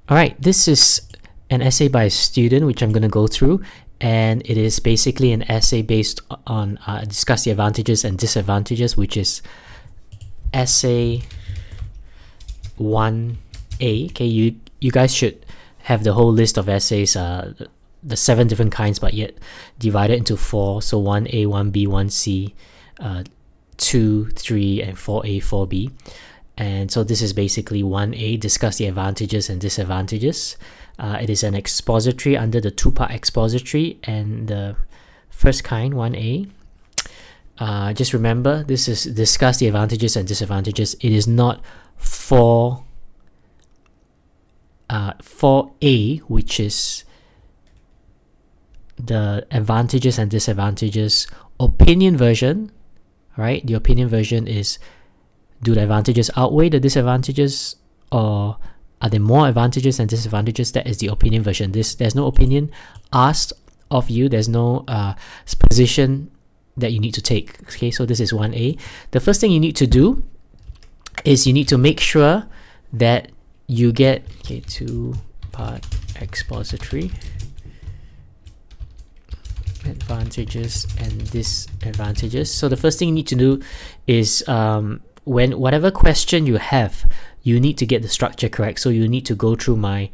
Alright, this is an essay by a student which I'm going to go through, and it is basically an essay based on discuss the advantages and disadvantages, which is essay 1A. Okay, you guys should have the whole list of essays, the 7 different kinds, but yet divided into 4. So 1A, 1B, 1C, 2, 3, and 4A, 4B. And so this is basically 1A, discuss the advantages and disadvantages. It is an expository under the 2-part expository, and the first kind, 1A. Just remember, this is discuss the advantages and disadvantages. It is not 4A, which is the advantages and disadvantages opinion version, right? The opinion version is, do the advantages outweigh the disadvantages, or are there more advantages and disadvantages? That is the opinion version. There's no opinion asked of you. There's no position that you need to take. Okay, so this is 1A. The first thing you need to do is you need to make sure that you get 2-part expository, advantages and disadvantages. So the first thing you need to do is whatever question you have, you need to get the structure correct. So you need to go through my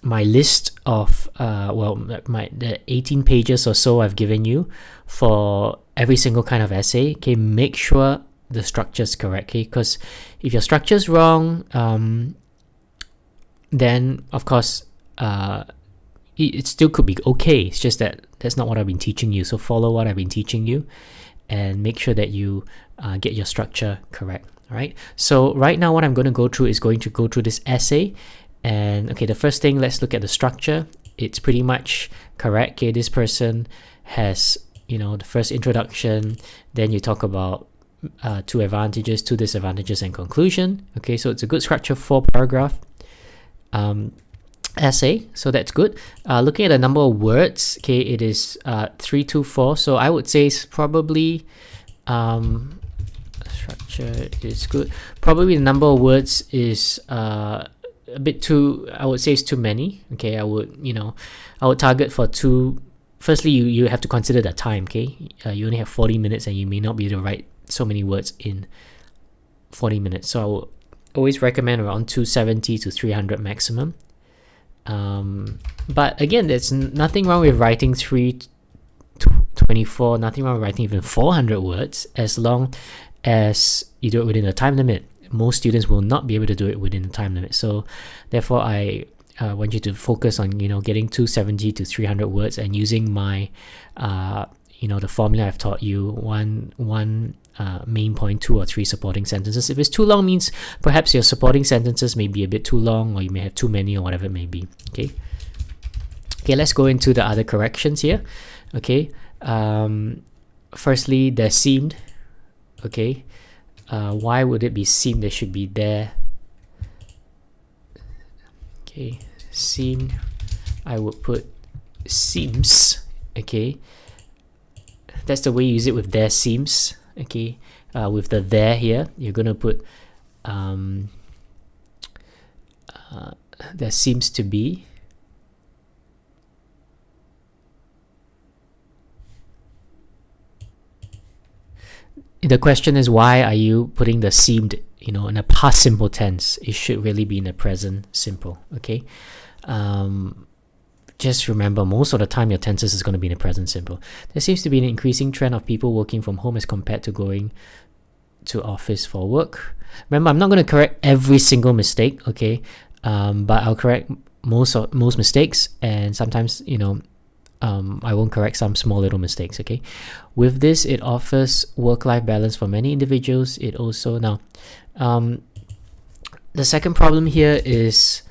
list of the 18 pages or so I've given you for every single kind of essay. Okay, make sure the structure is correct. Okay, because if your structure is wrong, then of course it still could be okay. It's just that that's not what I've been teaching you. So follow what I've been teaching you and make sure that you get your structure correct. All right, so right now what I'm going to go through is going to go through this essay. And okay, the first thing, let's look at the structure. It's pretty much correct. Okay, this person has, the first introduction, then you talk about 2 advantages, 2 disadvantages, and conclusion. Okay, so it's a good structure, 4-paragraph essay, so that's good. Looking at the number of words, okay, it is 324. So I would say it's probably structure is good. Probably the number of words is a bit too, I would say it's too many. Okay, I would target for 2. Firstly, you have to consider the time. Okay, you only have 40 minutes and you may not be able to write so many words in 40 minutes. So I would always recommend around 270 to 300 maximum. But again, there's nothing wrong with writing 324, nothing wrong with writing even 400 words, as long as you do it within the time limit. Most students will not be able to do it within the time limit. So therefore, I want you to focus on, getting 270 to 300 words and using my, the formula I've taught you, one main point, 2 or 3 supporting sentences. If it's too long, means perhaps your supporting sentences may be a bit too long, or you may have too many, or whatever it may be. Okay, let's go into the other corrections here. Okay, firstly, they're seamed. Okay, why would it be seamed? They should be there. Okay, seam, I would put seams. Okay, that's the way you use it with there seams. Okay, with the there here, you're gonna put there seems to be. The question is, why are you putting the seemed, in a past simple tense? It should really be in the present simple. Okay, just remember, most of the time your tenses is going to be in the present simple. There seems to be an increasing trend of people working from home as compared to going to office for work. Remember, I'm not going to correct every single mistake, okay, but I'll correct most mistakes, and sometimes I won't correct some small little mistakes. Okay, with this, it offers work-life balance for many individuals. It also, now the second problem here is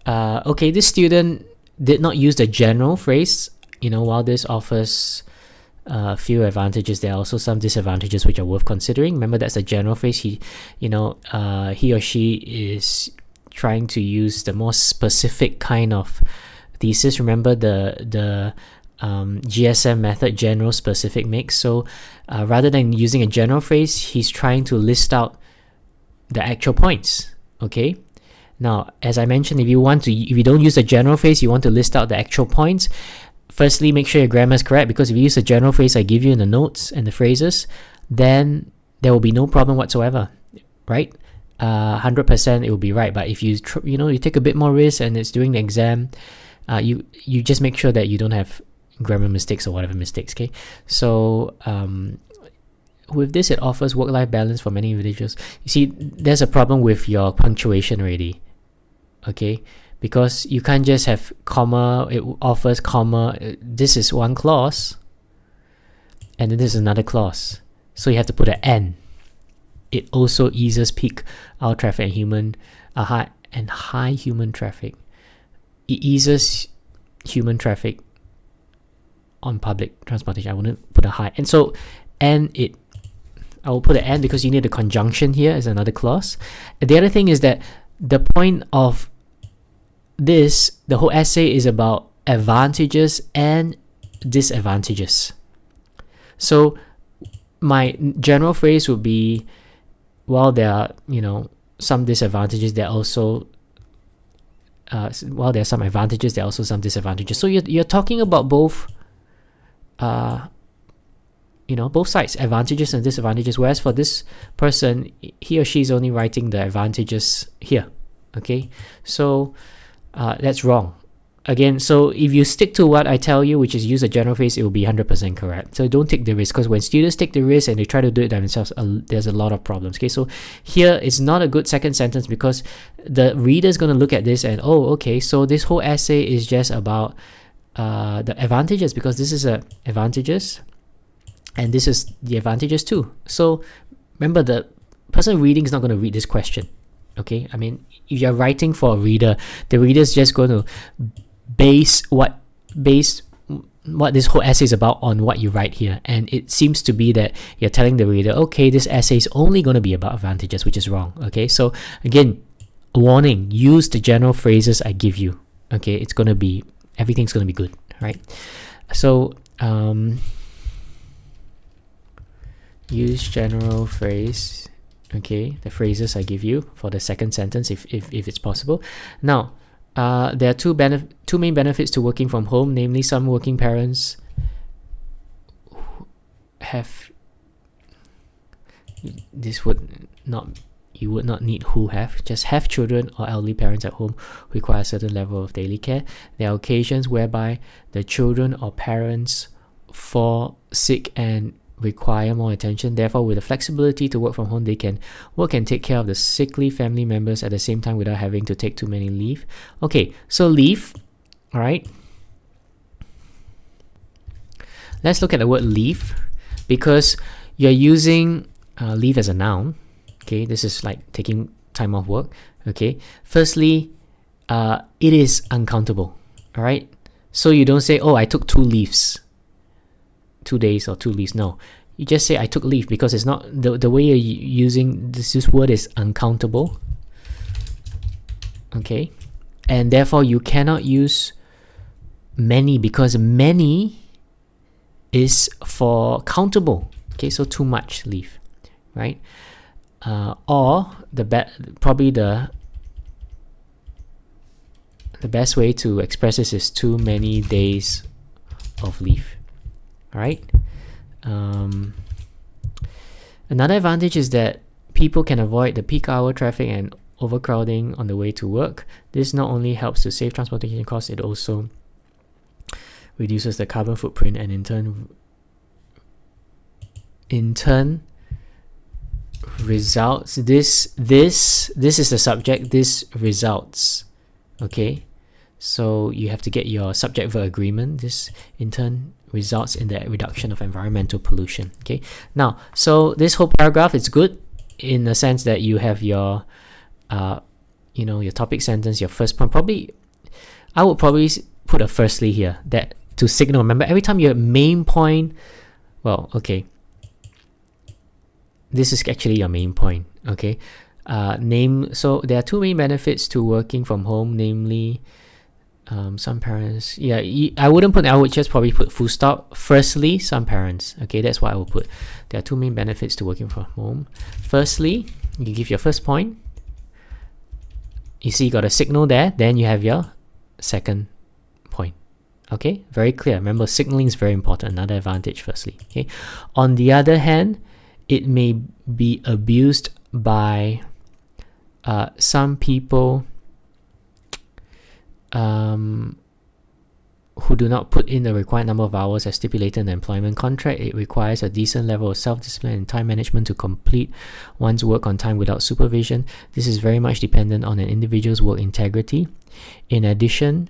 this student did not use the general phrase. While this offers a few advantages, there are also some disadvantages which are worth considering. Remember, that's a general phrase. He or she is trying to use the more specific kind of thesis. Remember the GSM method, general specific mix. So rather than using a general phrase, he's trying to list out the actual points. Okay, Now, as I mentioned, if you don't use the general phrase, you want to list out the actual points. Firstly, make sure your grammar is correct, because if you use the general phrase I give you in the notes and the phrases, then there will be no problem whatsoever, right? 100% it will be right. But if you you take a bit more risk and it's during the exam, you just make sure that you don't have grammar mistakes or whatever mistakes. Okay, so with this, it offers work-life balance for many individuals. You see, there's a problem with your punctuation already. Okay, because you can't just have comma. It offers comma. This is one clause, and then this is another clause. So you have to put an N. It also eases peak hour traffic and high human traffic. It eases human traffic on public transportation. I wouldn't put a high. And so, I will put an and because you need a conjunction here as another clause. And the other thing is that the point of this, the whole essay is about advantages and disadvantages. So my general phrase would be, while there are, some disadvantages, there are also while there are some advantages, there are also some disadvantages. So you're talking about both both sides, advantages and disadvantages. Whereas for this person, he or she is only writing the advantages here. Okay, so that's wrong. Again, so if you stick to what I tell you, which is use a general phrase, it will be 100% correct. So don't take the risk, because when students take the risk and they try to do it themselves, there's a lot of problems. Okay, so here it's not a good second sentence, because the reader is going to look at this and, okay, so this whole essay is just about the advantages, because this is advantages and this is the advantages too. So remember, the person reading is not going to read this question. Okay, I mean, if you're writing for a reader, the reader is just going to base what this whole essay is about on what you write here. And it seems to be that you're telling the reader, okay, this essay is only going to be about advantages, which is wrong. Okay, so again, warning, use the general phrases I give you. Okay, everything's going to be good, right? So use general phrase, okay, the phrases I give you for the second sentence if it's possible. Now, there are two main benefits to working from home, namely some working parents you would not need just have children or elderly parents at home who require a certain level of daily care. There are occasions whereby the children or parents fall sick and require more attention. Therefore, with the flexibility to work from home, they can work and take care of the sickly family members at the same time without having to take too many leave. Okay, so leave, all right. Let's look at the word leave, because you're using leave as a noun. Okay, this is like taking time off work. Okay, firstly, it is uncountable. All right, so you don't say, I took 2 leaves, 2 days or 2 leaves. No, you just say I took leave, because it's not the way you're using this word is uncountable. Okay, and therefore you cannot use many, because many is for countable. Okay, so too much leave, right? Or probably the best way to express this is too many days of leave. All right. Another advantage is that people can avoid the peak hour traffic and overcrowding on the way to work. This not only helps to save transportation costs, it also reduces the carbon footprint, and in turn results. This is the subject. This results. Okay, so you have to get your subject-verb agreement. This in turn results in the reduction of environmental pollution. Okay, now, so this whole paragraph is good in the sense that you have your your topic sentence, your first point. I would probably put a firstly here, that to signal. Remember, every time your main point, this is actually your main point. Okay, so there are 2 main benefits to working from home, namely some parents, I would just probably put full stop. Firstly, some parents. Okay, that's what I would put. There are 2 main benefits to working from home. Firstly, you give your first point. You see, you got a signal there, then you have your second point. Okay, very clear. Remember, signaling is very important. Another advantage, firstly. Okay, on the other hand, it may be abused by some people who do not put in the required number of hours as stipulated in the employment contract. It requires a decent level of self-discipline and time management to complete one's work on time without supervision. This is very much dependent on an individual's work integrity. In addition,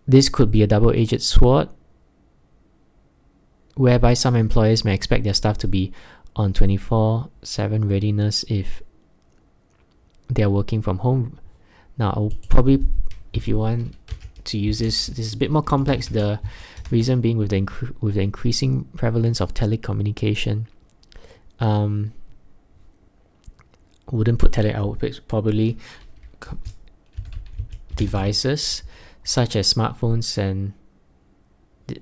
this could be a double-edged sword, whereby some employers may expect their staff to be on 24/7 readiness if they're working from home. Now, I'll probably, if you want to use this is a bit more complex. The reason being with the increasing prevalence of telecommunication, wouldn't put I would put probably devices such as smartphones, and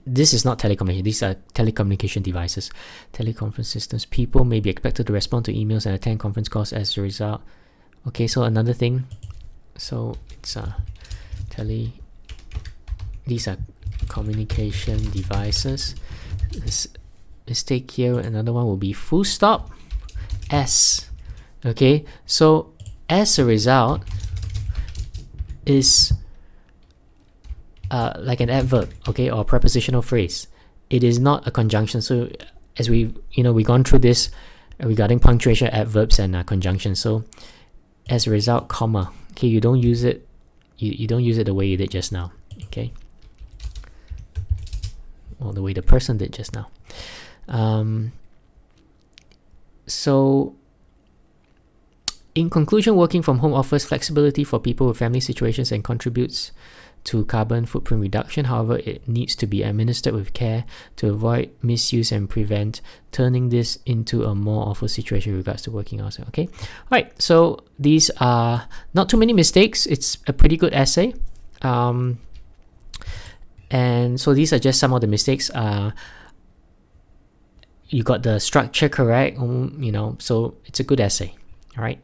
this is not telecommunication, these are telecommunication devices, teleconference systems. People may be expected to respond to emails and attend conference calls as a result. Okay, so another thing, so it's these are communication devices. This mistake here, another one will be full stop S. Okay, so as a result is like an adverb, okay, or a prepositional phrase. It is not a conjunction. So as we've gone through this regarding punctuation, adverbs, and conjunctions. So as a result, comma. Okay, you don't use it. You don't use it the way you did just now. Okay, or the way the person did just now. So in conclusion, working from home offers flexibility for people with family situations and contributes to carbon footprint reduction. However, it needs to be administered with care to avoid misuse and prevent turning this into a more awful situation with regards to working hours. Okay, all right, so these are not too many mistakes. It's a pretty good essay, and so these are just some of the mistakes. You got the structure correct, so it's a good essay. All right.